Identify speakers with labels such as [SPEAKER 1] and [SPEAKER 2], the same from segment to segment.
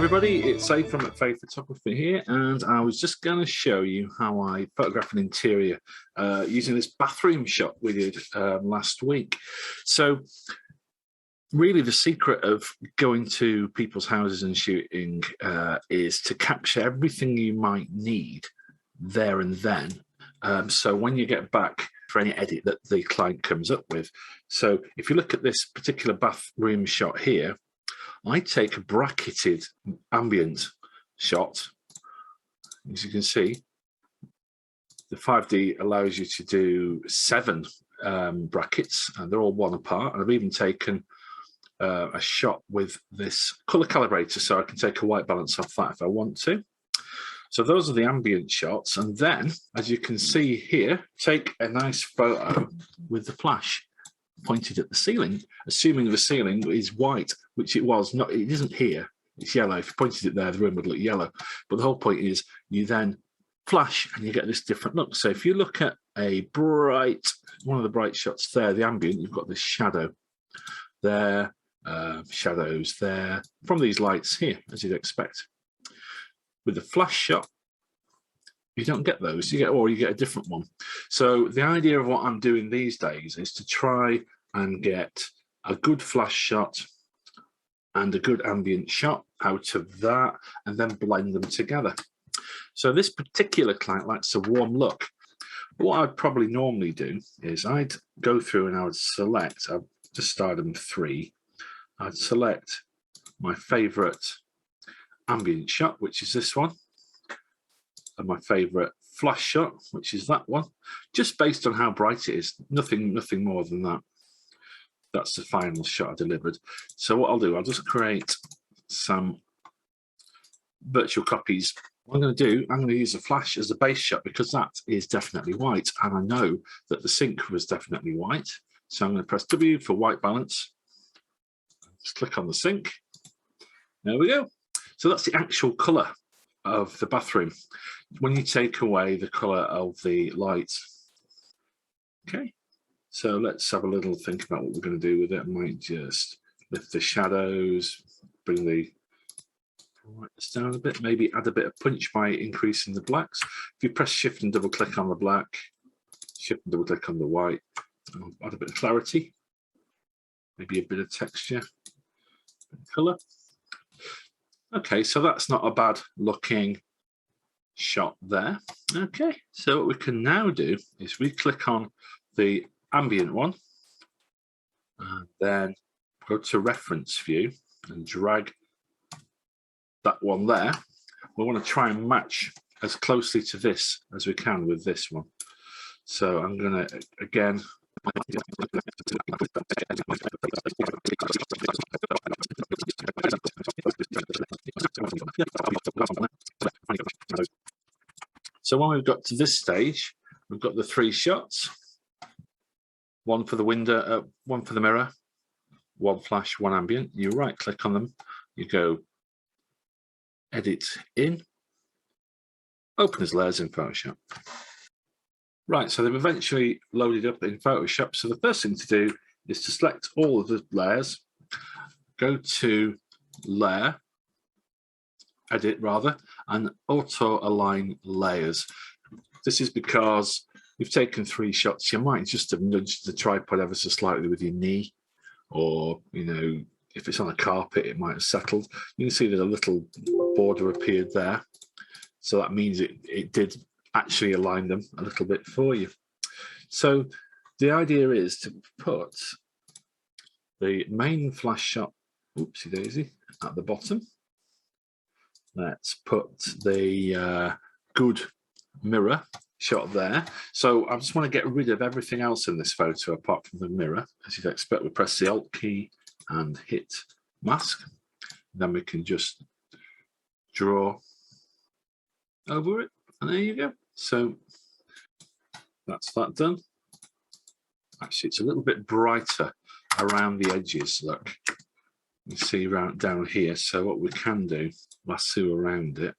[SPEAKER 1] everybody, it's Abe from McFay Photography here, and I was just going to show you how I photograph an interior using this bathroom shot we did last week. So really the secret of going to people's houses and shooting is to capture everything you might need there and then. So when you get back for any edit that the client comes up with. So if you look at this particular bathroom shot here, I take a bracketed ambient shot. As you can see, the 5D allows you to do 7 brackets, and they're all one apart. And I've even taken a shot with this color calibrator, so I can take a white balance off that if I want to. So those are the ambient shots. And then, as you can see here, take a nice photo with the flash pointed at the ceiling, assuming the ceiling is white, which it was not. It isn't here, it's yellow. If you pointed it there, the room would look yellow. But the whole point is you then flash and you get this different look. So if you look at one of the bright shots there, the ambient, you've got this shadow there, shadows there from these lights here, as you'd expect. With the flash shot, you don't get those, you get a different one. So the idea of what I'm doing these days is to try and get a good flash shot and a good ambient shot out of that, and then blend them together. So this particular client likes a warm look. What I'd probably normally do is I'd go through and I would select, I've just started them 3. I'd select my favorite ambient shot, which is this one, and my favorite flash shot, which is that one, just based on how bright it is. Nothing more than that. That's the final shot I delivered. So what I'll do, I'll just create some virtual copies. What I'm going to do, I'm going to use a flash as a base shot because that is definitely white, and I know that the sink was definitely white. So I'm going to press W for white balance. Just click on the sink. There we go. So that's the actual colour of the bathroom when you take away the colour of the lights. Okay, so let's have a little think about what we're going to do with it. I might just lift the shadows, bring the brightness down a bit, maybe add a bit of punch by increasing the blacks. If you press shift and double click on the black, shift and double click on the white, I'll add a bit of clarity, maybe a bit of texture, a bit of colour. Okay, so that's not a bad looking shot there. Okay, so what we can now do is we click on the ambient one and then go to reference view and drag that one there. We want to try and match as closely to this as we can with this one. So I'm going to, again, so when we've got to this stage, we've got the 3 shots, one for the window, one for the mirror, 1 flash, 1 ambient. You right click on them, you go edit in, open as layers in Photoshop. Right, so they've eventually loaded up in Photoshop. So the first thing to do is to select all of the layers, go to layer, edit rather, and auto align layers. This is because you've taken 3 shots. You might just have nudged the tripod ever so slightly with your knee, or if it's on a carpet, it might have settled. You can see that a little border appeared there. So that means it did actually align them a little bit for you. So the idea is to put the main flash shot, oopsie daisy, at the bottom. Let's put the good mirror shot there. So I just want to get rid of everything else in this photo apart from the mirror. As you'd expect, we press the Alt key and hit mask. Then we can just draw over it, and there you go. So that's that done. Actually, it's a little bit brighter around the edges. Look, you see down here. So what we can do, lasso around it,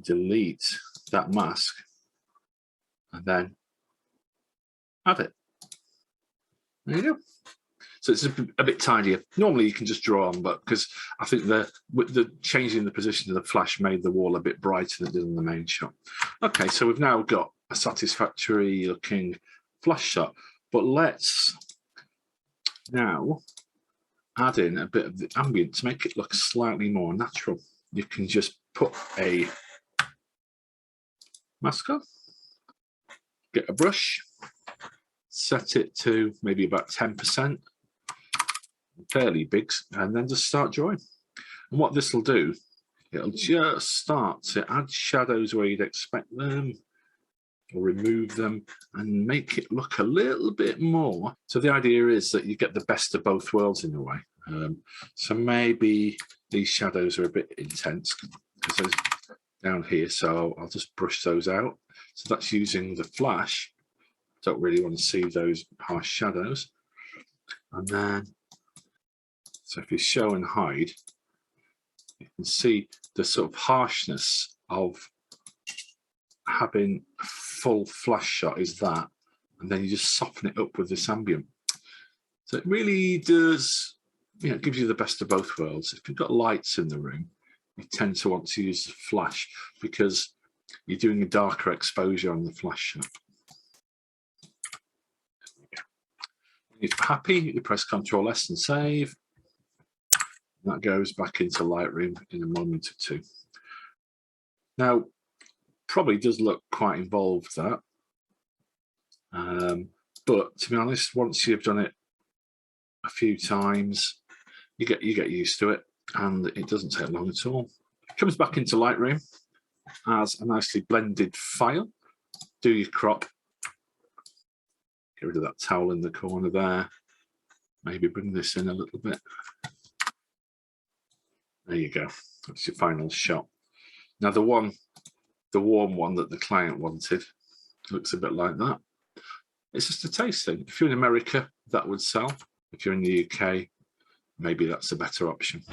[SPEAKER 1] delete that mask, and then add it. There you go. So it's a bit tidier. Normally you can just draw on, but because I think the changing the position of the flash made the wall a bit brighter than it did in the main shot. Okay, so we've now got a satisfactory looking flash shot, but let's now add in a bit of the ambient to make it look slightly more natural. You can just put a mask on, get a brush, set it to maybe about 10%, fairly big, and then just start drawing. And what this will do, it'll just start to add shadows where you'd expect them, or remove them, and make it look a little bit more. So the idea is that you get the best of both worlds in a way. So maybe these shadows are a bit intense because those down here, so I'll just brush those out. So that's using the flash. Don't really want to see those harsh shadows. And then, so if you show and hide, you can see the sort of harshness of having a full flash shot is that, and then you just soften it up with this ambient. So it really does, you know, it gives you the best of both worlds. If you've got lights in the room, you tend to want to use the flash because you're doing a darker exposure on the flash shot. If you're happy, you press Ctrl S and save. And that goes back into Lightroom in a moment or two. Now, probably does look quite involved, that. But to be honest, once you've done it a few times, you get used to it, and it doesn't take long at all. It comes back into Lightroom as a nicely blended file. Do your crop. Get rid of that towel in the corner there. Maybe bring this in a little bit. There you go. That's your final shot. Now the warm one that the client wanted looks a bit like that. It's just a taste thing. If you're in America, that would sell. If you're in the UK, maybe that's a better option.